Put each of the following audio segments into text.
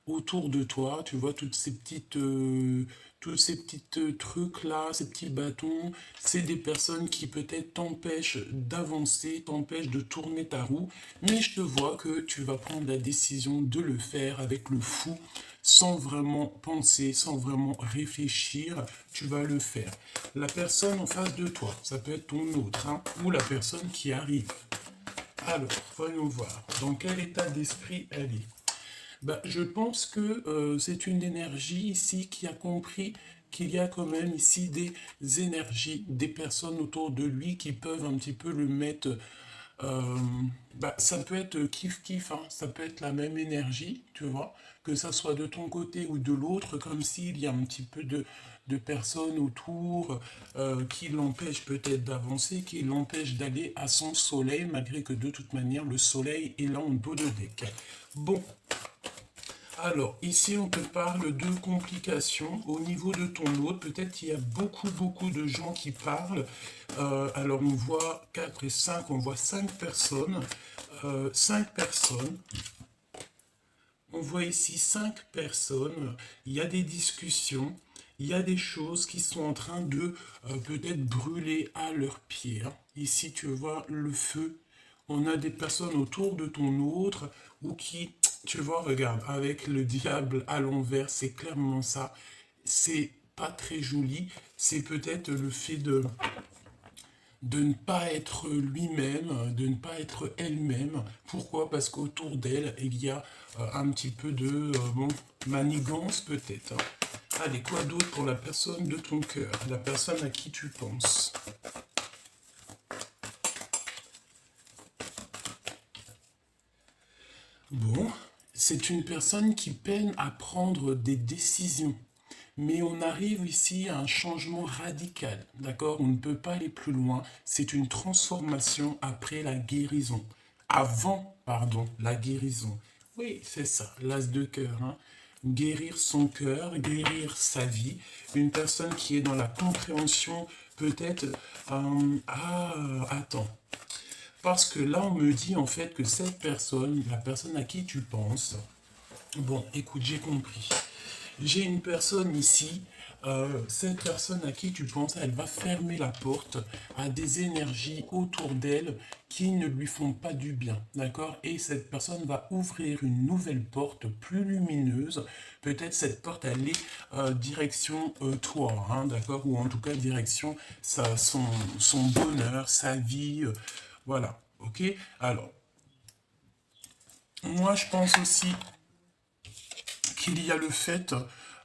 autour de toi, tu vois, tous ces petites trucs-là, ces petits bâtons, c'est des personnes qui peut-être t'empêchent d'avancer, t'empêchent de tourner ta roue, mais je te vois que tu vas prendre la décision de le faire avec le fou, sans vraiment penser, sans vraiment réfléchir, tu vas le faire. La personne en face de toi, ça peut être ton autre, hein, ou la personne qui arrive. Alors, voyons voir, dans quel état d'esprit elle est. Bah, je pense que c'est une énergie ici qui a compris qu'il y a quand même ici des énergies, des personnes autour de lui qui peuvent un petit peu le mettre. euh, Bah, ça peut être kiff-kiff, hein, ça peut être la même énergie, tu vois, que ça soit de ton côté ou de l'autre, comme s'il y a un petit peu de personnes autour qui l'empêchent peut-être d'avancer, qui l'empêchent d'aller à son soleil, malgré que de toute manière, le soleil est là en dos de deck. Bon, alors, ici, on te parle de complications. Au niveau de ton hôte, peut-être il y a beaucoup de gens qui parlent. Alors, on voit 4 et 5, on voit 5 personnes. 5 personnes. On voit ici 5 personnes. Il y a des discussions. Il y a des choses qui sont en train de peut-être brûler à leurs pieds, hein. Ici, tu vois le feu. On a des personnes autour de ton autre ou qui, tu vois, regarde, avec le diable à l'envers, c'est clairement ça. C'est pas très joli. C'est peut-être le fait de ne pas être lui-même, de ne pas être elle-même. Pourquoi? Parce qu'autour d'elle, il y a un petit peu de bon, manigance peut-être, hein. Allez, quoi d'autre pour la personne de ton cœur, la personne à qui tu penses? Bon, c'est une personne qui peine à prendre des décisions. Mais on arrive ici à un changement radical, d'accord? On ne peut pas aller plus loin. C'est une transformation après la guérison. Avant, pardon, la guérison. Oui, c'est ça, l'as de cœur, hein. Guérir son cœur, guérir sa vie. Une personne qui est dans la compréhension, peut-être... attends. Parce que là, on me dit en fait que cette personne, la personne à qui tu penses, bon, écoute, j'ai compris. J'ai une personne ici, cette personne à qui tu penses, elle va fermer la porte à des énergies autour d'elle qui ne lui font pas du bien, d'accord? Et cette personne va ouvrir une nouvelle porte plus lumineuse. Peut-être cette porte, elle est direction toi, hein, d'accord? Ou en tout cas direction son bonheur, sa vie, voilà, ok? Alors, moi je pense aussi qu'il y a le fait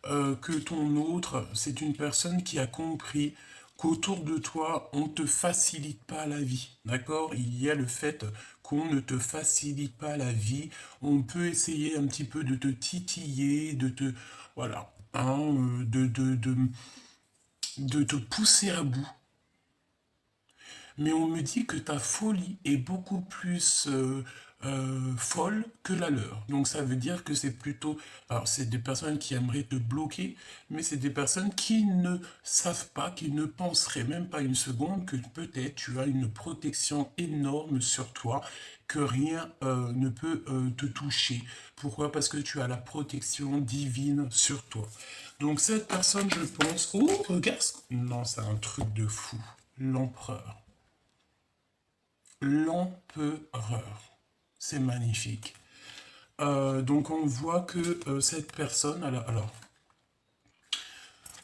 que ton autre, c'est une personne qui a compris qu'autour de toi, on ne te facilite pas la vie. D'accord? Il y a le fait qu'on ne te facilite pas la vie. On peut essayer un petit peu de te titiller, de te... Voilà. Hein, de te pousser à bout. Mais on me dit que ta folie est beaucoup plus folle que la leur. Donc ça veut dire que c'est plutôt... Alors c'est des personnes qui aimeraient te bloquer, mais c'est des personnes qui ne savent pas, qui ne penseraient même pas une seconde que peut-être tu as une protection énorme sur toi, que rien ne peut te toucher. Pourquoi? Parce que tu as la protection divine sur toi. Donc cette personne, je pense... Oh, regarde! Non, c'est un truc de fou. L'empereur. L'empereur. C'est magnifique. Donc on voit que cette personne, alors,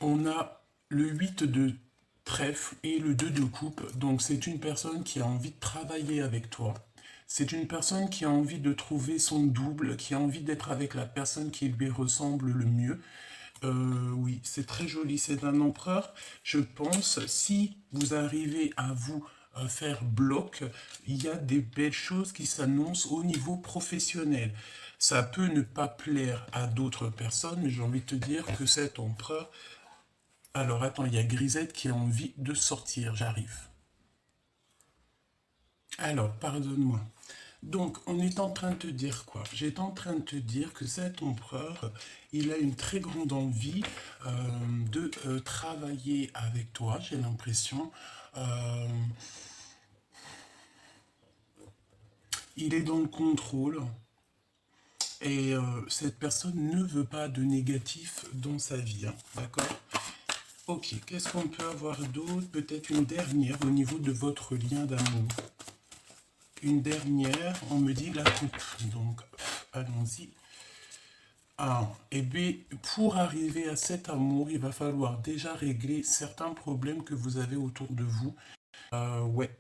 on a le 8 de trèfle et le 2 de coupe. Donc c'est une personne qui a envie de travailler avec toi. C'est une personne qui a envie de trouver son double, qui a envie d'être avec la personne qui lui ressemble le mieux. Oui, c'est très joli, c'est un empereur. Je pense, si vous arrivez à vous faire bloc, il y a des belles choses qui s'annoncent au niveau professionnel. Ça peut ne pas plaire à d'autres personnes, mais j'ai envie de te dire que cet empereur... Alors attends, il y a Grisette qui a envie de sortir, j'arrive. Alors, pardonne-moi. Donc, on est en train de te dire quoi? J'étais en train de te dire que cet empereur, il a une très grande envie euh, de travailler avec toi, j'ai l'impression. Euh, il est dans le contrôle. Et cette personne ne veut pas de négatif dans sa vie, hein, d'accord? Ok, qu'est-ce qu'on peut avoir d'autre? Peut-être une dernière au niveau de votre lien d'amour. Une dernière, on me dit la coupe. Donc, allons-y. Ah, et bien, pour arriver à cet amour, il va falloir déjà régler certains problèmes que vous avez autour de vous. Ouais,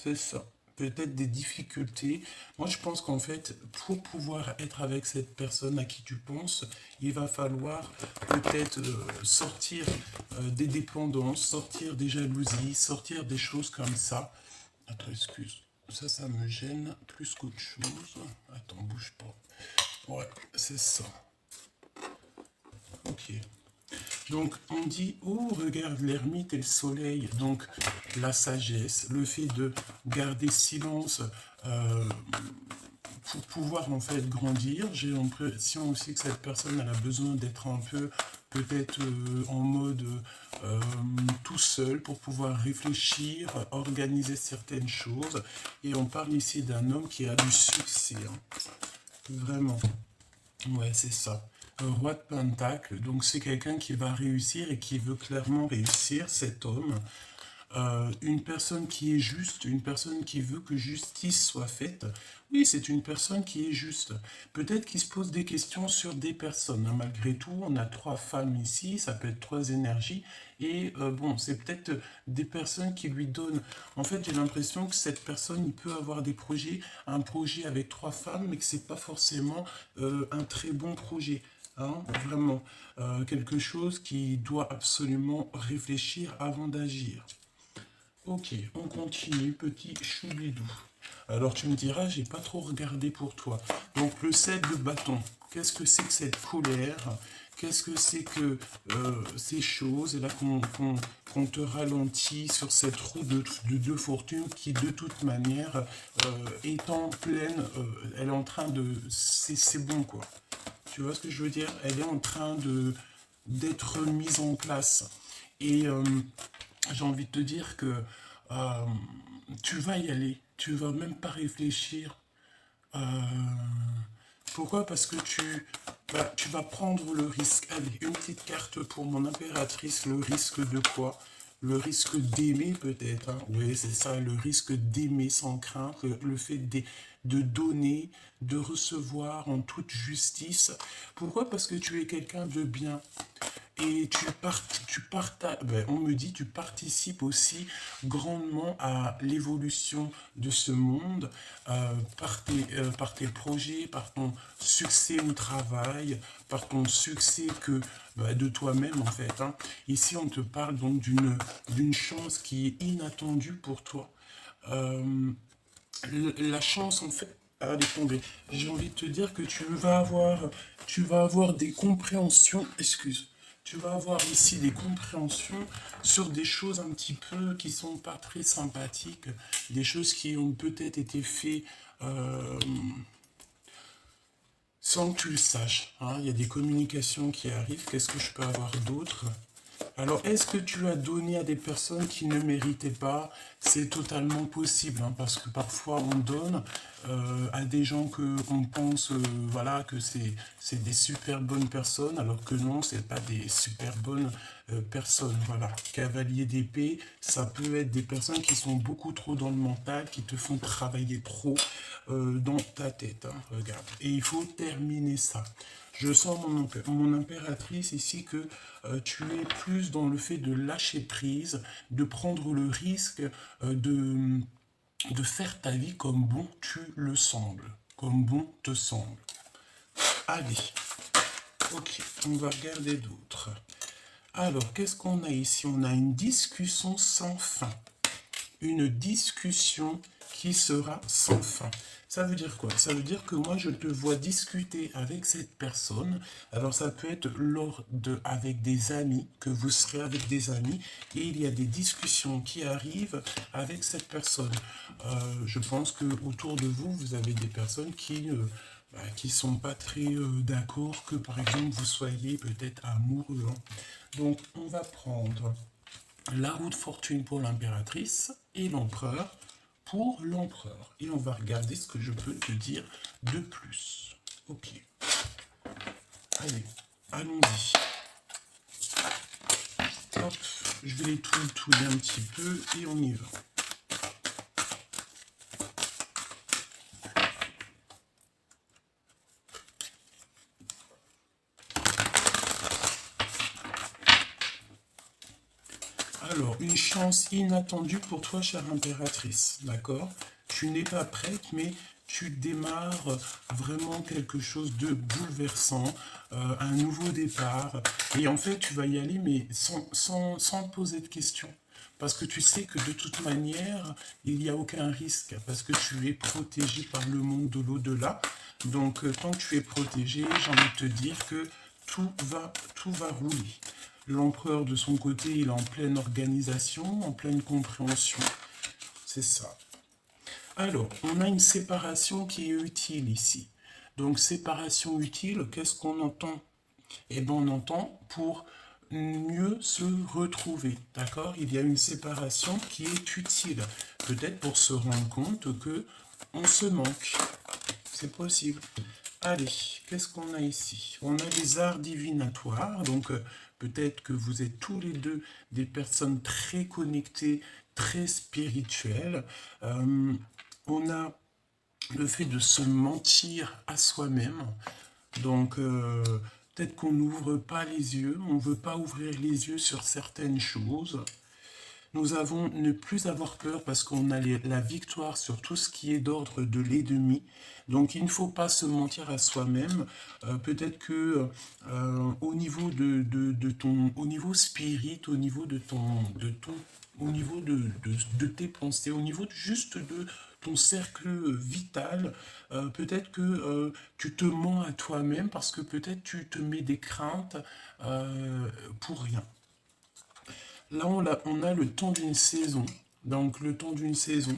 c'est ça. Peut-être des difficultés. Moi, je pense qu'en fait, pour pouvoir être avec cette personne à qui tu penses, il va falloir peut-être sortir des dépendances, sortir des jalousies, sortir des choses comme ça. Attends, excuse. Ça me gêne plus qu'autre chose. Attends, bouge pas. Ouais, c'est ça. Ok. Donc, on dit, oh, regarde l'ermite et le soleil. Donc, la sagesse, le fait de garder silence euh, pour pouvoir en fait grandir. J'ai l'impression aussi que cette personne elle a besoin d'être un peu peut-être en mode tout seul pour pouvoir réfléchir, organiser certaines choses. Et on parle ici d'un homme qui a du succès, hein. Vraiment. Ouais, c'est ça. Un roi de Pentacle, donc c'est quelqu'un qui va réussir et qui veut clairement réussir, cet homme. Une personne qui est juste, une personne qui veut que justice soit faite. Oui, c'est une personne qui est juste. Peut-être qu'il se pose des questions sur des personnes, hein. Malgré tout, on a trois femmes ici, ça peut être trois énergies. Et bon, c'est peut-être des personnes qui lui donnent. En fait, j'ai l'impression que cette personne, il peut avoir des projets, un projet avec trois femmes, mais que c'est pas forcément un très bon projet. Hein, vraiment, quelque chose qui doit absolument réfléchir avant d'agir. Ok, on continue, petit choubidou. Alors tu me diras, j'ai pas trop regardé pour toi. Donc le 7 de bâton, qu'est-ce que c'est que cette colère? Qu'est-ce que c'est que ces choses? Et là qu'on te ralentit sur cette roue de fortune qui de toute manière est en pleine, elle est en train de... C'est bon quoi. Tu vois ce que je veux dire? Elle est en train de d'être mise en place. Et j'ai envie de te dire que euh, tu vas y aller, tu vas même pas réfléchir. Euh, Pourquoi? Parce que tu vas prendre le risque. Allez, une petite carte pour mon impératrice. Le risque de quoi? Le risque d'aimer peut-être, hein. Oui, c'est ça, le risque d'aimer sans crainte, le fait de donner, de recevoir en toute justice. Pourquoi? Parce que tu es quelqu'un de bien. Et on me dit, tu participes aussi grandement à l'évolution de ce monde par tes projets, par ton succès au travail, par ton succès de toi-même en fait, hein. Ici, on te parle donc d'une chance qui est inattendue pour toi. Euh, la chance en fait, allez tomber. J'ai envie de te dire que tu vas avoir des compréhensions, excuse, tu vas avoir ici des compréhensions sur des choses un petit peu qui sont pas très sympathiques, des choses qui ont peut-être été faites euh, sans que tu le saches, hein. Il y a des communications qui arrivent. Qu'est-ce que je peux avoir d'autre? Alors, est-ce que tu as donné à des personnes qui ne méritaient pas? C'est totalement possible, hein, parce que parfois on donne à des gens que on pense, voilà, que c'est des super bonnes personnes, alors que non, c'est pas des super bonnes personnes. Voilà, cavalier d'épée, ça peut être des personnes qui sont beaucoup trop dans le mental, qui te font travailler trop dans ta tête, hein, regarde. Et il faut terminer ça. Je sens mon impératrice ici que tu es plus dans le fait de lâcher prise, de prendre le risque de faire ta vie comme bon tu le sembles, comme bon te semble. Allez, ok, on va regarder d'autres. Alors, qu'est-ce qu'on a ici? On a une discussion sans fin. Une discussion qui sera sans fin. Ça veut dire quoi? Ça veut dire que moi, je te vois discuter avec cette personne. Alors, ça peut être avec des amis, que vous serez avec des amis, et il y a des discussions qui arrivent avec cette personne. Je pense que autour de vous, vous avez des personnes qui sont pas très d'accord que, par exemple, vous soyez peut-être amoureux, hein. Donc, on va prendre la roue de fortune pour l'impératrice et l'empereur pour l'empereur. Et on va regarder ce que je peux te dire de plus. Ok. Allez, allons-y. Hop, je vais les touiller un petit peu et on y va. Alors, une chance inattendue pour toi, chère impératrice, d'accord? Tu n'es pas prête, mais tu démarres vraiment quelque chose de bouleversant, un nouveau départ. Et en fait, tu vas y aller, mais sans te poser de questions. Parce que tu sais que de toute manière, il n'y a aucun risque, parce que tu es protégé par le monde de l'au-delà. Donc, tant que tu es protégé, j'ai envie de te dire que tout va rouler. L'empereur, de son côté, il est en pleine organisation, en pleine compréhension. C'est ça. Alors, on a une séparation qui est utile ici. Donc, séparation utile, qu'est-ce qu'on entend? Eh bien, on entend pour mieux se retrouver. D'accord? Il y a une séparation qui est utile. Peut-être pour se rendre compte que on se manque. C'est possible. Allez, qu'est-ce qu'on a ici? On a les arts divinatoires, donc peut-être que vous êtes tous les deux des personnes très connectées, très spirituelles. On a le fait de se mentir à soi-même, donc peut-être qu'on n'ouvre pas les yeux, on ne veut pas ouvrir les yeux sur certaines choses. Nous avons ne plus avoir peur parce qu'on a la victoire sur tout ce qui est d'ordre de l'ennemi. Donc il ne faut pas se mentir à soi-même. Peut-être que au niveau de ton, au niveau spirit, au niveau au niveau de tes pensées, au niveau juste de ton cercle vital, peut-être que tu te mens à toi-même parce que peut-être tu te mets des craintes pour rien. Là, on a le temps d'une saison. Donc, le temps d'une saison.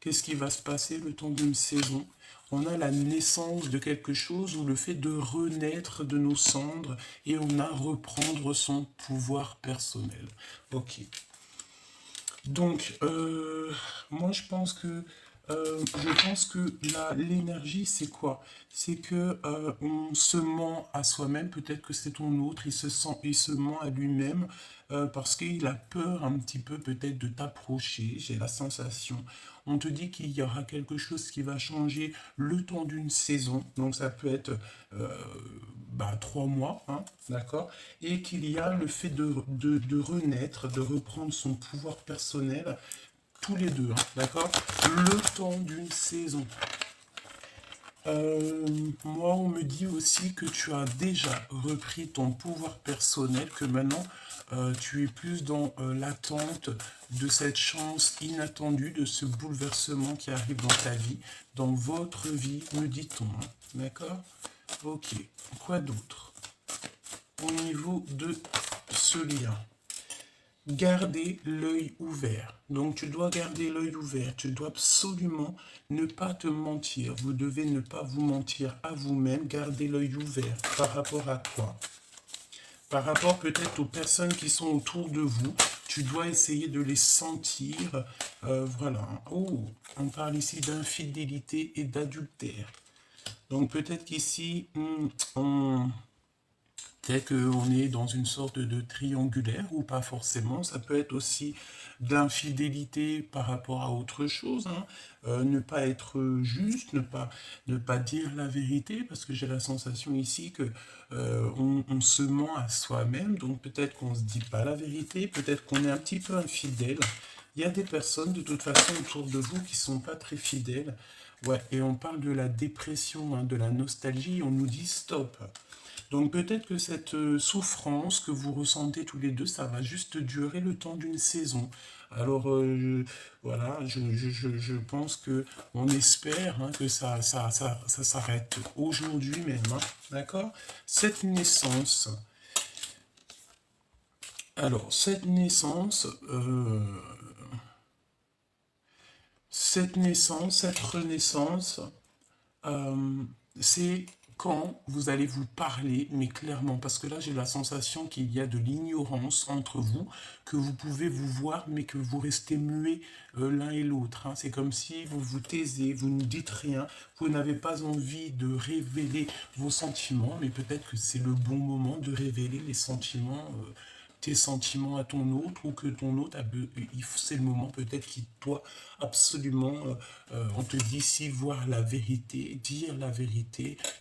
Qu'est-ce qui va se passer le temps d'une saison? On a la naissance de quelque chose ou le fait de renaître de nos cendres et on a reprendre son pouvoir personnel. Ok. Donc, moi, je pense que l'énergie, c'est quoi? C'est que on se ment à soi-même. Peut-être que c'est ton autre. Il se ment à lui-même parce qu'il a peur un petit peu peut-être de t'approcher. J'ai la sensation. On te dit qu'il y aura quelque chose qui va changer le temps d'une saison. Donc, ça peut être 3 mois, hein, d'accord? Et qu'il y a le fait de renaître, de reprendre son pouvoir personnel, tous les deux, hein, d'accord? Le temps d'une saison. Moi, on me dit aussi que tu as déjà repris ton pouvoir personnel, que maintenant tu es plus dans l'attente de cette chance inattendue, de ce bouleversement qui arrive dans ta vie, dans votre vie, me dit-on. Hein, d'accord? Ok. Quoi d'autre? Au niveau de ce lien. Garder l'œil ouvert. Donc tu dois garder l'œil ouvert. Tu dois absolument ne pas te mentir. Vous devez ne pas vous mentir à vous-même. Garder l'œil ouvert. Par rapport à quoi? Par rapport peut-être aux personnes qui sont autour de vous. Tu dois essayer de les sentir. Voilà. Oh, on parle ici d'infidélité et d'adultère. Donc peut-être qu'ici, peut-être qu'on est dans une sorte de triangulaire ou pas forcément. Ça peut être aussi d'infidélité par rapport à autre chose. Hein. Ne pas être juste, ne pas dire la vérité, parce que j'ai la sensation ici que on se ment à soi-même. Donc peut-être qu'on ne se dit pas la vérité, peut-être qu'on est un petit peu infidèle. Il y a des personnes de toute façon autour de vous qui sont pas très fidèles. Ouais, et on parle de la dépression, hein, de la nostalgie, on nous dit stop. Donc peut-être que cette souffrance que vous ressentez tous les deux, ça va juste durer le temps d'une saison. Alors voilà, je pense que on espère hein, que ça s'arrête aujourd'hui même. Hein, d'accord? Cette naissance. Alors, cette renaissance, euh, c'est quand vous allez vous parler, mais clairement, parce que là j'ai la sensation qu'il y a de l'ignorance entre vous, que vous pouvez vous voir, mais que vous restez muets l'un et l'autre, hein. C'est comme si vous vous taisez, vous ne dites rien, vous n'avez pas envie de révéler vos sentiments, mais peut-être que c'est le bon moment de révéler les sentiments, tes sentiments à ton autre, ou que ton autre, c'est le moment peut-être qu'il doit absolument, on te dit ici, voir la vérité,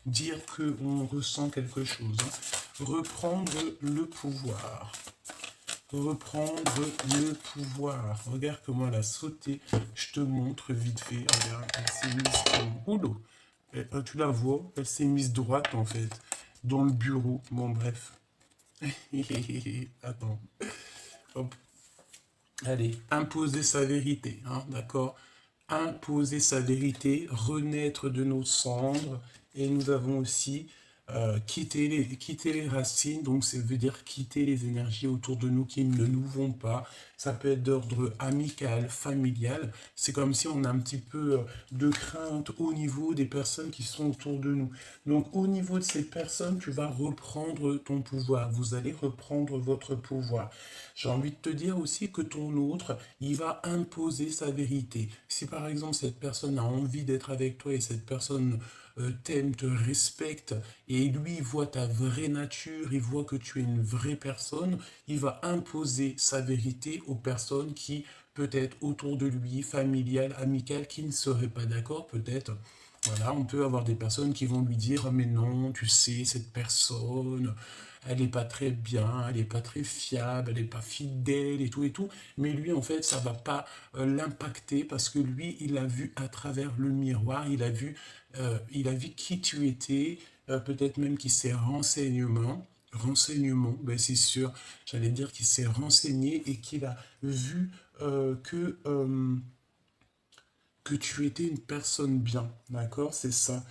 dire que on ressent quelque chose, hein. Reprendre le pouvoir. Reprendre le pouvoir. Regarde comment elle a sauté. Je te montre vite fait. Regarde, elle s'est mise. Oulou. Tu la vois, elle s'est mise droite en fait. Dans le bureau. Bon, bref. Attends. Hop. Allez, imposer sa vérité, hein, d'accord? Imposer sa vérité, renaître de nos cendres. Et nous avons aussi quitter les racines, donc ça veut dire quitter les énergies autour de nous qui ne nous vont pas. Ça peut être d'ordre amical, familial. C'est comme si on a un petit peu de crainte au niveau des personnes qui sont autour de nous. Donc au niveau de ces personnes, tu vas reprendre ton pouvoir. Vous allez reprendre votre pouvoir. J'ai envie de te dire aussi que ton autre, il va imposer sa vérité. Si par exemple cette personne a envie d'être avec toi et cette personne t'aime, te respecte, et lui il voit ta vraie nature, il voit que tu es une vraie personne, il va imposer sa vérité aux personnes qui peut-être autour de lui, familiales, amicales, qui ne seraient pas d'accord peut-être. Voilà, on peut avoir des personnes qui vont lui dire: «Ah, mais non, tu sais, cette personne, elle n'est pas très bien, elle n'est pas très fiable, elle n'est pas fidèle et tout.» Mais lui, en fait, ça ne va pas l'impacter parce que lui, il a vu à travers le miroir, il a vu qui tu étais, peut-être même qu'il s'est renseignement, ben c'est sûr, j'allais dire qu'il s'est renseigné et qu'il a vu que tu étais une personne bien, d'accord? C'est ça.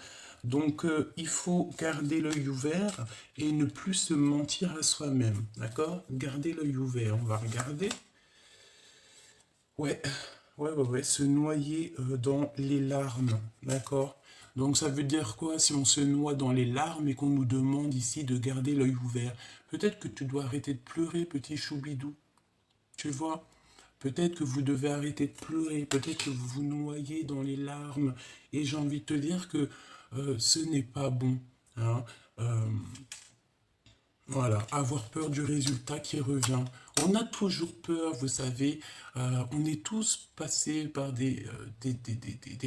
Donc, il faut garder l'œil ouvert et ne plus se mentir à soi-même, d'accord? Garder l'œil ouvert, on va regarder. Ouais, ouais, se noyer dans les larmes, d'accord? Donc, ça veut dire quoi si on se noie dans les larmes et qu'on nous demande ici de garder l'œil ouvert? Peut-être que tu dois arrêter de pleurer, petit choubidou, tu vois? Peut-être que vous devez arrêter de pleurer, peut-être que vous vous noyez dans les larmes. Et j'ai envie de te dire que ce n'est pas bon, hein. Euh, voilà, avoir peur du résultat qui revient. On a toujours peur, vous savez, on est tous passés par des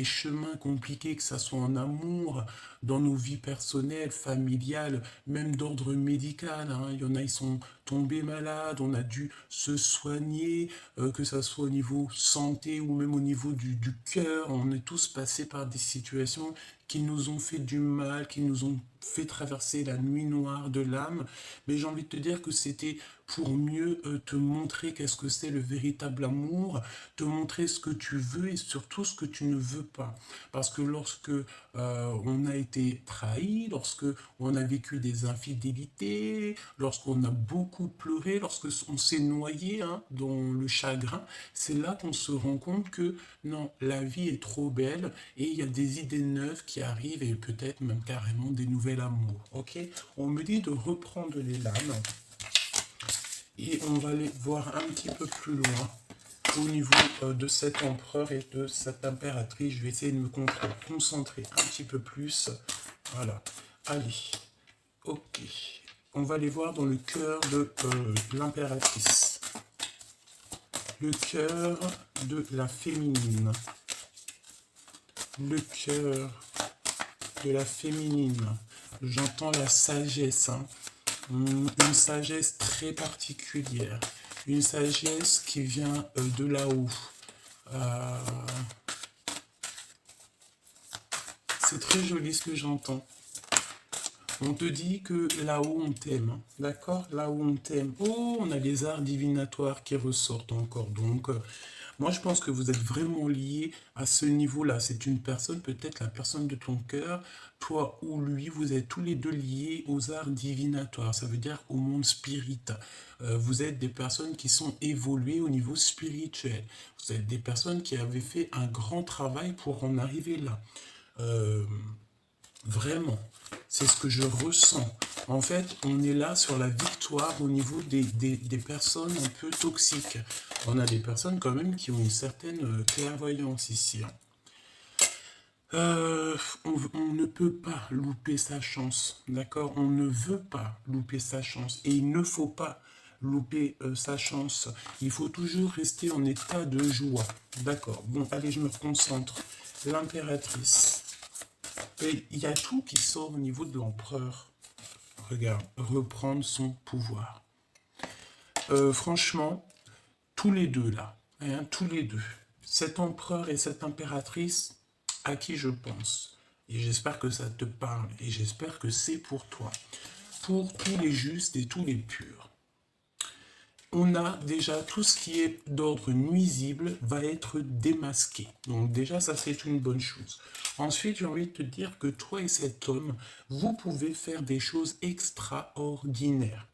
chemins compliqués, que ce soit en amour, dans nos vies personnelles, familiales, même d'ordre médical, hein. Il y en a, ils sont tombés malades, on a dû se soigner, que ce soit au niveau santé ou même au niveau du cœur. On est tous passés par des situations qui nous ont fait du mal, qui nous ont fait traverser la nuit noire de l'âme. Mais j'ai envie de te dire que c'était pour mieux te montrer qu'est-ce que c'est le véritable amour, te montrer ce que tu veux et surtout ce que tu ne veux pas. Parce que lorsque on a été trahi, lorsque on a vécu des infidélités, lorsqu'on a beaucoup pleuré, lorsque on s'est noyé, hein, dans le chagrin, c'est là qu'on se rend compte que non, la vie est trop belle et il y a des idées neuves qui arrivent et peut-être même carrément des nouvelles amours. Ok? On me dit de reprendre les lames et on va aller voir un petit peu plus loin au niveau de cet empereur et de cette impératrice. Je vais essayer de me concentrer un petit peu plus. Voilà. Allez. Ok. On va aller voir dans le cœur de l'impératrice. Le cœur de la féminine. Le cœur de la féminine. J'entends la sagesse, hein. Une sagesse très particulière. Une sagesse qui vient de là-haut. C'est très joli ce que j'entends. On te dit que là-haut on t'aime, hein. D'accord? Là-haut on t'aime. Oh, on a les arts divinatoires qui ressortent encore. Donc, moi je pense que vous êtes vraiment liés à ce niveau-là. C'est une personne, peut-être la personne de ton cœur, toi ou lui, vous êtes tous les deux liés aux arts divinatoires. Ça veut dire au monde spirit. Vous êtes des personnes qui sont évoluées au niveau spirituel. Vous êtes des personnes qui avaient fait un grand travail pour en arriver là. Euh, Vraiment, c'est ce que je ressens. En fait, on est là sur la victoire au niveau des personnes un peu toxiques. On a des personnes quand même qui ont une certaine clairvoyance ici, hein. On ne peut pas louper sa chance, d'accord? On ne veut pas louper sa chance et il ne faut pas louper sa chance. Il faut toujours rester en état de joie, d'accord? Bon, allez, je me concentre. L'impératrice. Et il y a tout qui sort au niveau de l'empereur. Regarde, reprendre son pouvoir. Franchement, tous les deux là, hein, tous les deux, cet empereur et cette impératrice, à qui je pense. Et j'espère que ça te parle, et j'espère que c'est pour toi. Pour tous les justes et tous les purs. On a déjà tout ce qui est d'ordre nuisible va être démasqué. Donc déjà, ça c'est une bonne chose. Ensuite, j'ai envie de te dire que toi et cet homme, vous pouvez faire des choses extraordinaires.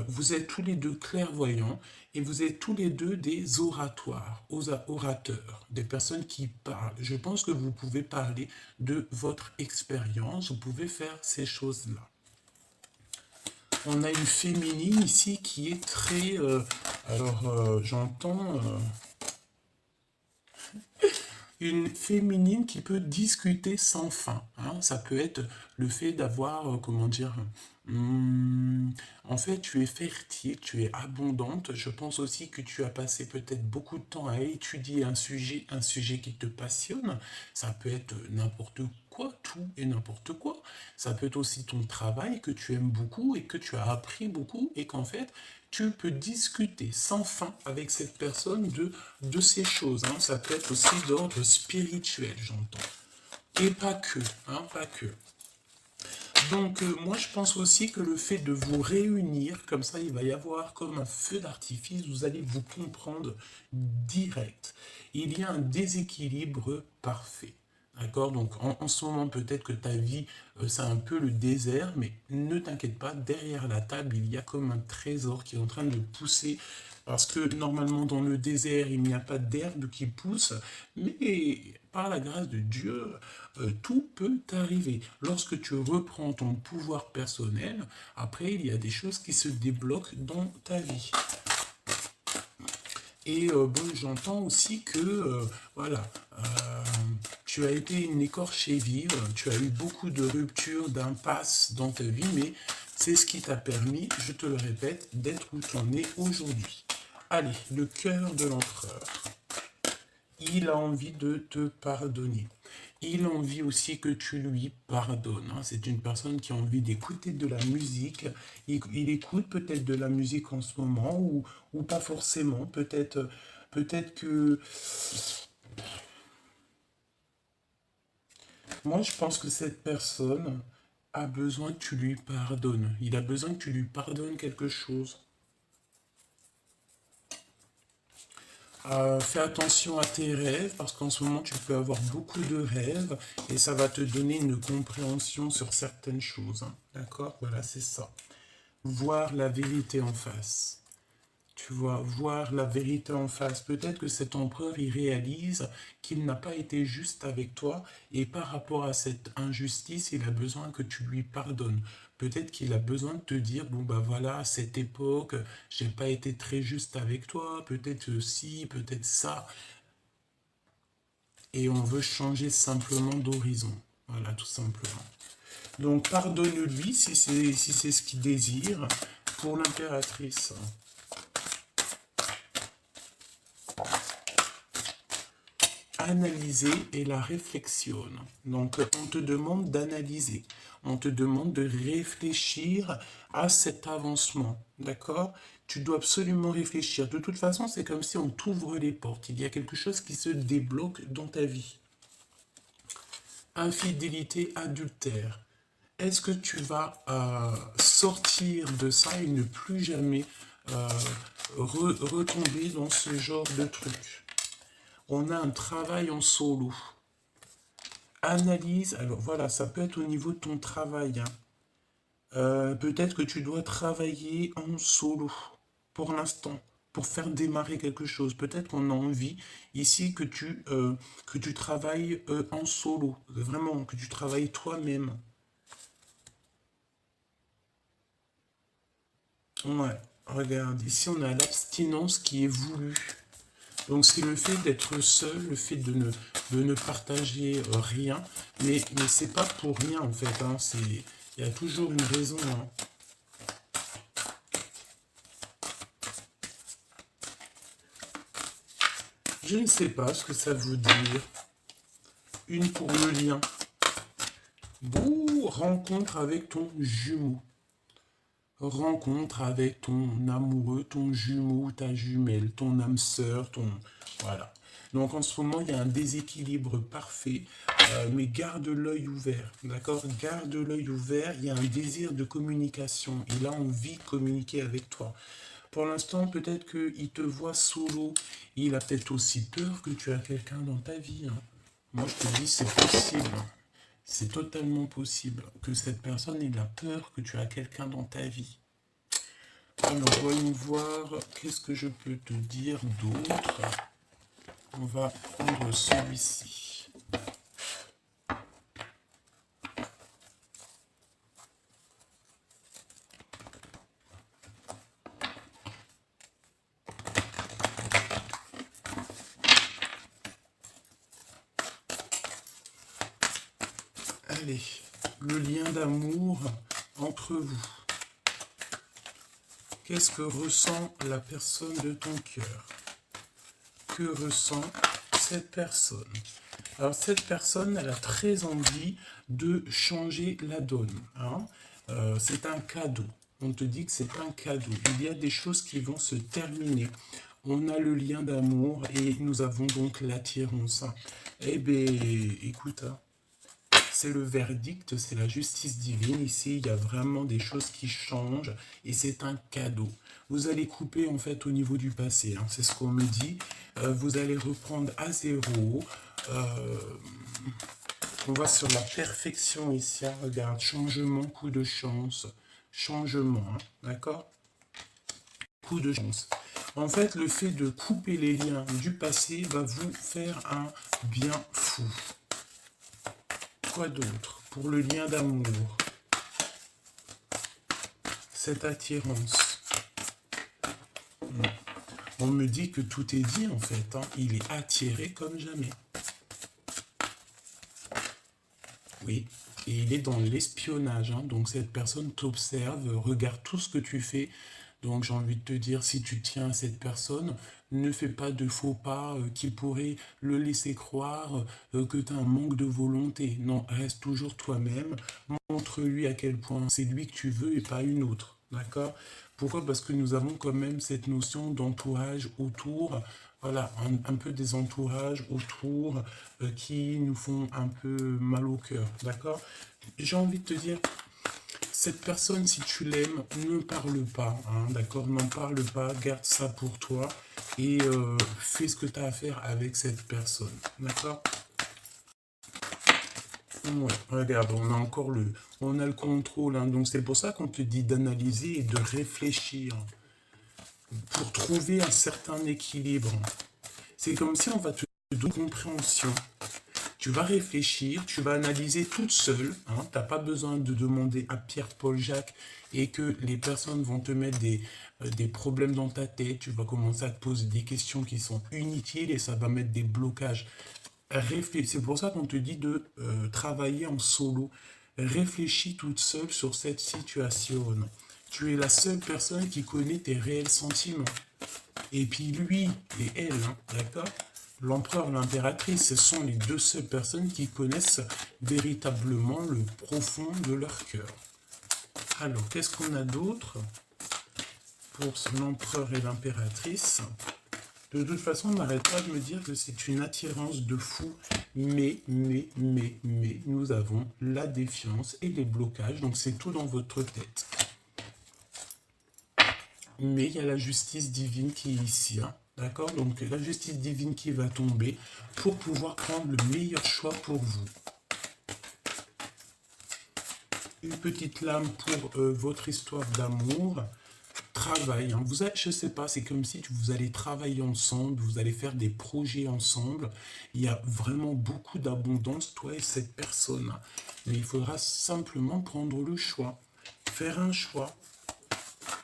Vous êtes tous les deux clairvoyants et vous êtes tous les deux des oratoires, orateurs, des personnes qui parlent. Je pense que vous pouvez parler de votre expérience, vous pouvez faire ces choses-là. On a une féminine ici qui est très... j'entends... une féminine qui peut discuter sans fin, hein. Ça peut être le fait d'avoir, comment dire, en fait, tu es fertile, tu es abondante. Je pense aussi que tu as passé peut-être beaucoup de temps à étudier un sujet qui te passionne. Ça peut être n'importe quoi, tout et n'importe quoi. Ça peut être aussi ton travail que tu aimes beaucoup et que tu as appris beaucoup et qu'en fait, tu peux discuter sans fin avec cette personne de ces choses, hein. Ça peut être aussi d'ordre spirituel, j'entends. Et pas que, hein, pas que. Donc, moi, je pense aussi que le fait de vous réunir, comme ça, il va y avoir comme un feu d'artifice, vous allez vous comprendre direct. Il y a un déséquilibre parfait. D'accord? Donc, en ce moment, peut-être que ta vie, c'est un peu le désert, mais ne t'inquiète pas, derrière la table, il y a comme un trésor qui est en train de pousser. Parce que normalement, dans le désert, il n'y a pas d'herbe qui pousse, mais par la grâce de Dieu, tout peut arriver. Lorsque tu reprends ton pouvoir personnel, après, il y a des choses qui se débloquent dans ta vie. Et bon, j'entends aussi que, voilà, tu as été une écorchée vive, tu as eu beaucoup de ruptures, d'impasses dans ta vie, mais c'est ce qui t'a permis, je te le répète, d'être où tu en es aujourd'hui. Allez, le cœur de l'empereur. Il a envie de te pardonner. Il a envie aussi que tu lui pardonnes, hein. C'est une personne qui a envie d'écouter de la musique. Il écoute peut-être de la musique en ce moment ou pas forcément. Peut-être que... Moi, je pense que cette personne a besoin que tu lui pardonnes. Il a besoin que tu lui pardonnes quelque chose. Fais attention à tes rêves parce qu'en ce moment tu peux avoir beaucoup de rêves et ça va te donner une compréhension sur certaines choses, hein. D'accord? Voilà, c'est ça. Voir la vérité en face. Tu vois, voir la vérité en face. Peut-être que cet empereur, il réalise qu'il n'a pas été juste avec toi et par rapport à cette injustice, il a besoin que tu lui pardonnes. Peut-être qu'il a besoin de te dire, bon bah voilà, à cette époque, j'ai pas été très juste avec toi, peut-être ci, peut-être ça. Et on veut changer simplement d'horizon. Voilà, tout simplement. Donc pardonne-lui si c'est ce qu'il désire. Pour l'impératrice. Analyser et la réflexion. Donc, on te demande d'analyser. On te demande de réfléchir à cet avancement. D'accord? Tu dois absolument réfléchir. De toute façon, c'est comme si on t'ouvre les portes. Il y a quelque chose qui se débloque dans ta vie. Infidélité, adultère. Est-ce que tu vas sortir de ça et ne plus jamais retomber dans ce genre de truc? On a un travail en solo. Analyse, alors voilà, ça peut être au niveau de ton travail, hein. Peut-être que tu dois travailler en solo pour l'instant, pour faire démarrer quelque chose. Peut-être qu'on a envie ici que tu travailles en solo, vraiment, que tu travailles toi-même. Ouais, regarde, ici on a l'abstinence qui est voulue. Donc c'est le fait d'être seul, le fait de ne partager rien, mais c'est pas pour rien en fait, hein, il y a toujours une raison. Hein. Je ne sais pas ce que ça veut dire. Une pour le lien. Bouh, rencontre avec ton jumeau. Rencontre avec ton amoureux, ton jumeau, ta jumelle, ton âme sœur, ton... Voilà. Donc en ce moment, il y a un déséquilibre parfait, mais garde l'œil ouvert, d'accord? Garde l'œil ouvert, il y a un désir de communication. Il a envie de communiquer avec toi. Pour l'instant, peut-être qu'il te voit solo. Il a peut-être aussi peur que tu as quelqu'un dans ta vie. Hein. Moi, je te dis, c'est possible. C'est totalement possible que cette personne ait la peur que tu as quelqu'un dans ta vie. Alors, voyons voir, qu'est-ce que je peux te dire d'autre. On va prendre celui-ci. Allez, le lien d'amour entre vous. Qu'est-ce que ressent la personne de ton cœur? Que ressent cette personne? Alors cette personne, elle a très envie de changer la donne. Hein. C'est un cadeau. On te dit que c'est un cadeau. Il y a des choses qui vont se terminer. On a le lien d'amour et nous avons donc l'attirance. Eh bien, écoute, hein, c'est le verdict, c'est la justice divine. Ici, il y a vraiment des choses qui changent et c'est un cadeau. Vous allez couper en fait au niveau du passé, hein, c'est ce qu'on me dit. Vous allez reprendre à zéro. On va sur la perfection ici. Hein, regarde, changement, coup de chance. Changement, hein, d'accord? Coup de chance. En fait, le fait de couper les liens du passé va vous faire un bien fou. Quoi d'autre? Pour le lien d'amour, cette attirance. On me dit que tout est dit en fait. Hein. Il est attiré comme jamais. Oui, et il est dans l'espionnage. Hein. Donc cette personne t'observe, regarde tout ce que tu fais. Donc j'ai envie de te dire, si tu tiens à cette personne, ne fais pas de faux pas qui pourraient le laisser croire que tu as un manque de volonté. Non, reste toujours toi-même. Montre-lui à quel point c'est lui que tu veux et pas une autre. D'accord? Pourquoi? Parce que nous avons quand même cette notion d'entourage autour. Voilà, un peu des entourages autour qui nous font un peu mal au cœur. D'accord? J'ai envie de te dire, cette personne, si tu l'aimes, ne parle pas, hein, d'accord? N'en parle pas, garde ça pour toi et fais ce que tu as à faire avec cette personne, d'accord? Ouais, regarde, on a le contrôle, hein, donc c'est pour ça qu'on te dit d'analyser et de réfléchir pour trouver un certain équilibre. C'est comme si on va te donner compréhension. Tu vas réfléchir, tu vas analyser toute seule. Hein, tu n'as pas besoin de demander à Pierre, Paul, Jacques et que les personnes vont te mettre des problèmes dans ta tête. Tu vas commencer à te poser des questions qui sont inutiles et ça va mettre des blocages. C'est pour ça qu'on te dit de travailler en solo. Réfléchis toute seule sur cette situation. Tu es la seule personne qui connaît tes réels sentiments. Et puis lui et elle, hein, d'accord? L'empereur, l'impératrice, ce sont les deux seules personnes qui connaissent véritablement le profond de leur cœur. Alors, qu'est-ce qu'on a d'autre pour l'empereur et l'impératrice? De toute façon, on n'arrête pas de me dire que c'est une attirance de fou, mais, nous avons la défiance et les blocages, donc c'est tout dans votre tête. Mais il y a la justice divine qui est ici, hein. D'accord? Donc la justice divine qui va tomber pour pouvoir prendre le meilleur choix pour vous. Une petite lame pour votre histoire d'amour. travail. Hein. Je sais pas, c'est comme si vous allez travailler ensemble, vous allez faire des projets ensemble. Il y a vraiment beaucoup d'abondance, toi et cette personne. Mais il faudra simplement prendre le choix, faire un choix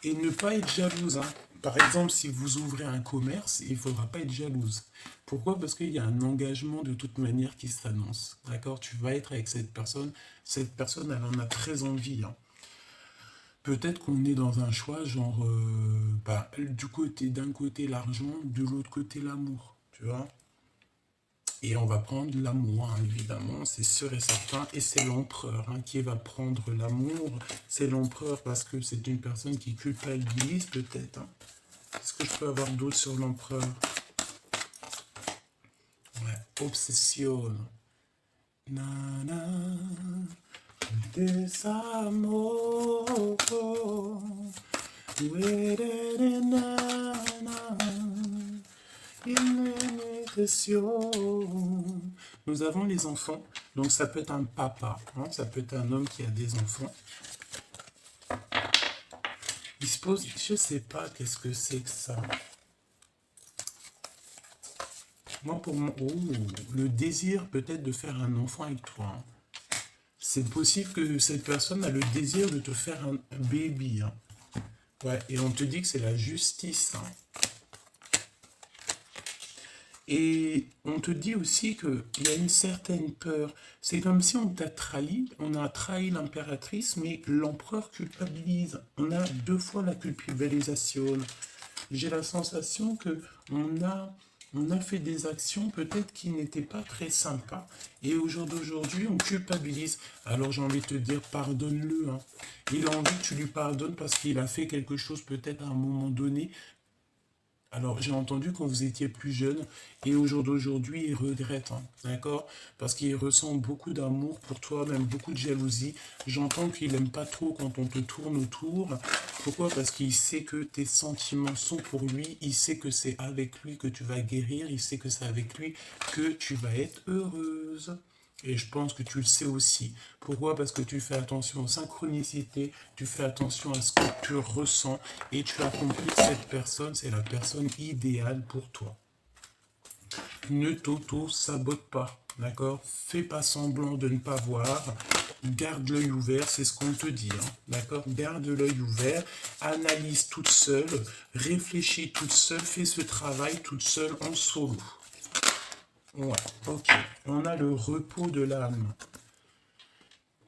et ne pas être jalouse. Hein. Par exemple, si vous ouvrez un commerce, il ne faudra pas être jalouse. Pourquoi? Parce qu'il y a un engagement de toute manière qui s'annonce. D'accord? Tu vas être avec cette personne. Cette personne, elle en a très envie. Hein. Peut-être qu'on est dans un choix, genre, d'un côté l'argent, de l'autre côté l'amour. Tu vois? Et on va prendre l'amour, hein, évidemment, c'est sûr et certain. Et c'est l'empereur hein, qui va prendre l'amour. C'est l'empereur parce que c'est une personne qui culpabilise, peut-être. Hein. Qu'est-ce que je peux avoir d'autre sur l'empereur? Ouais, obsession. Nana, desamor. Nous avons les enfants, donc ça peut être un papa, hein, ça peut être un homme qui a des enfants. Il se pose, je sais pas qu'est-ce que c'est que ça. Moi, pour moi, le désir peut-être de faire un enfant avec toi. Hein. C'est possible que cette personne a le désir de te faire un baby. Hein. Ouais, et on te dit que c'est la justice. Hein. Et on te dit aussi qu'il y a une certaine peur. C'est comme si on t'a trahi, on a trahi l'impératrice, mais l'empereur culpabilise. On a deux fois la culpabilisation. J'ai la sensation que on a fait des actions peut-être qui n'étaient pas très sympas. Et au jour d'aujourd'hui, on culpabilise. Alors j'ai envie de te dire, pardonne-le. Hein. Il a envie que tu lui pardonnes parce qu'il a fait quelque chose peut-être à un moment donné. Alors, j'ai entendu quand vous étiez plus jeune, et au jour d'aujourd'hui, il regrette, hein, d'accord? Parce qu'il ressent beaucoup d'amour pour toi, même beaucoup de jalousie. J'entends qu'il n'aime pas trop quand on te tourne autour. Pourquoi? Parce qu'il sait que tes sentiments sont pour lui, il sait que c'est avec lui que tu vas guérir, il sait que c'est avec lui que tu vas être heureuse. Et je pense que tu le sais aussi. Pourquoi? Parce que tu fais attention aux synchronicités, tu fais attention à ce que tu ressens et tu as compris que cette personne, c'est la personne idéale pour toi. Ne t'auto-sabote pas, d'accord? Fais pas semblant de ne pas voir. Garde l'œil ouvert, c'est ce qu'on te dit, hein, d'accord? Garde l'œil ouvert, analyse toute seule, réfléchis toute seule, fais ce travail toute seule en solo. Ouais, ok. On a le repos de l'âme.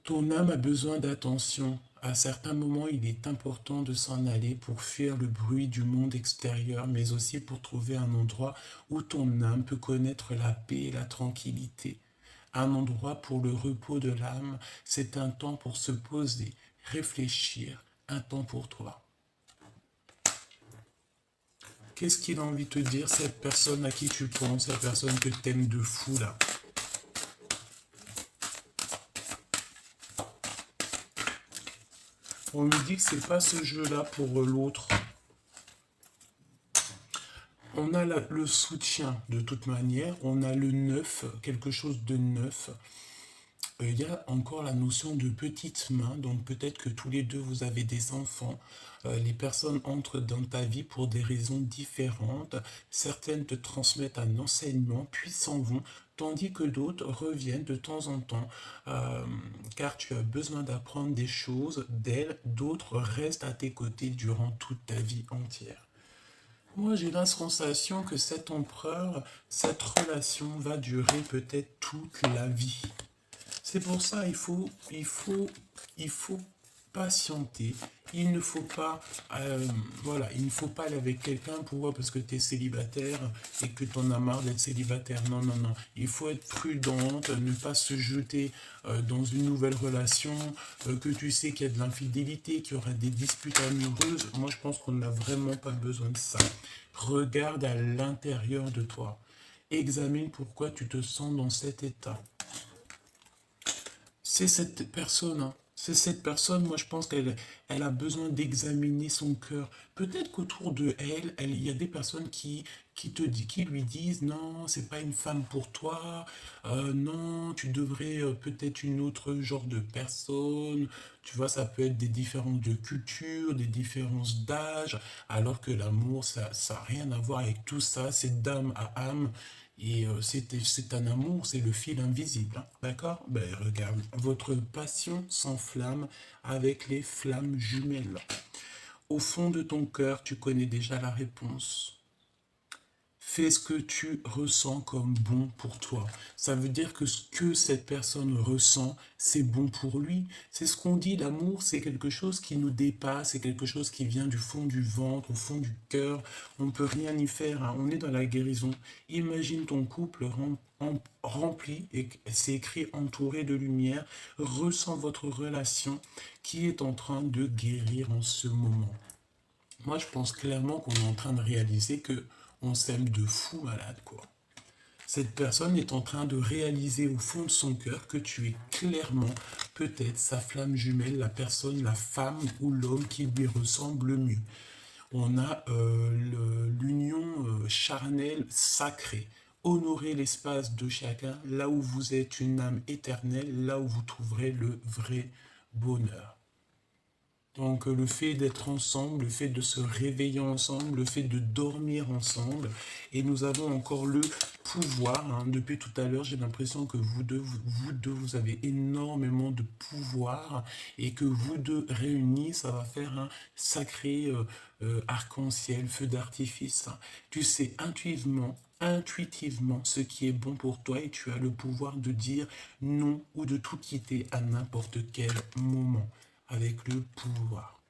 Ton âme a besoin d'attention. À certains moments, il est important de s'en aller pour fuir le bruit du monde extérieur, mais aussi pour trouver un endroit où ton âme peut connaître la paix et la tranquillité. Un endroit pour le repos de l'âme, c'est un temps pour se poser, réfléchir, un temps pour toi. Qu'est-ce qu'il a envie de te dire, cette personne à qui tu penses, la personne que tu aimes de fou là? On me dit que c'est pas ce jeu-là pour l'autre. On a le soutien de toute manière, on a le neuf, quelque chose de neuf. Il y a encore la notion de petite main, donc peut-être que tous les deux vous avez des enfants. Les personnes entrent dans ta vie pour des raisons différentes. Certaines te transmettent un enseignement, puis s'en vont, tandis que d'autres reviennent de temps en temps, car tu as besoin d'apprendre des choses d'elles. D'autres restent à tes côtés durant toute ta vie entière. Moi, j'ai la sensation que cet empereur, cette relation va durer peut-être toute la vie. C'est pour ça il faut patienter. Il ne faut pas, voilà, il ne faut pas aller avec quelqu'un pour parce que tu es célibataire et que tu en as marre d'être célibataire. Non, non, non. Il faut être prudente, ne pas se jeter dans une nouvelle relation, que tu sais qu'il y a de l'infidélité, qu'il y aura des disputes amoureuses. Moi, je pense qu'on n'a vraiment pas besoin de ça. Regarde à l'intérieur de toi. Examine pourquoi tu te sens dans cet état. C'est cette personne, hein, C'est cette personne, moi je pense qu'elle a besoin d'examiner son cœur. Peut-être qu'autour de il y a des personnes qui lui disent non, c'est pas une femme pour toi, non, tu devrais peut-être une autre genre de personne. Tu vois, ça peut être des différences de culture, des différences d'âge, alors que l'amour, ça a rien à voir avec tout ça, c'est d'âme à âme. Et c'est un amour, c'est le fil invisible, hein, d'accord? Ben, regarde, votre passion s'enflamme avec les flammes jumelles. Au fond de ton cœur, tu connais déjà la réponse. Fais ce que tu ressens comme bon pour toi. Ça veut dire que ce que cette personne ressent, c'est bon pour lui. C'est ce qu'on dit, l'amour, c'est quelque chose qui nous dépasse, c'est quelque chose qui vient du fond du ventre, au fond du cœur. On ne peut rien y faire, hein. On est dans la guérison. Imagine ton couple rempli, et c'est écrit entouré de lumière. Ressens votre relation qui est en train de guérir en ce moment. Moi, je pense clairement qu'on est en train de réaliser que on s'aime de fou malade, quoi. Cette personne est en train de réaliser au fond de son cœur que tu es clairement peut-être sa flamme jumelle, la personne, la femme ou l'homme qui lui ressemble le mieux. On a l'union charnelle sacrée. Honorez l'espace de chacun, là où vous êtes une âme éternelle, là où vous trouverez le vrai bonheur. Donc le fait d'être ensemble, le fait de se réveiller ensemble, le fait de dormir ensemble, et nous avons encore le pouvoir, hein. Depuis tout à l'heure, j'ai l'impression que vous avez énormément de pouvoir, et que vous deux réunis, ça va faire un sacré arc-en-ciel, feu d'artifice. Tu sais intuitivement ce qui est bon pour toi, et tu as le pouvoir de dire non ou de tout quitter à n'importe quel moment avec le pouvoir.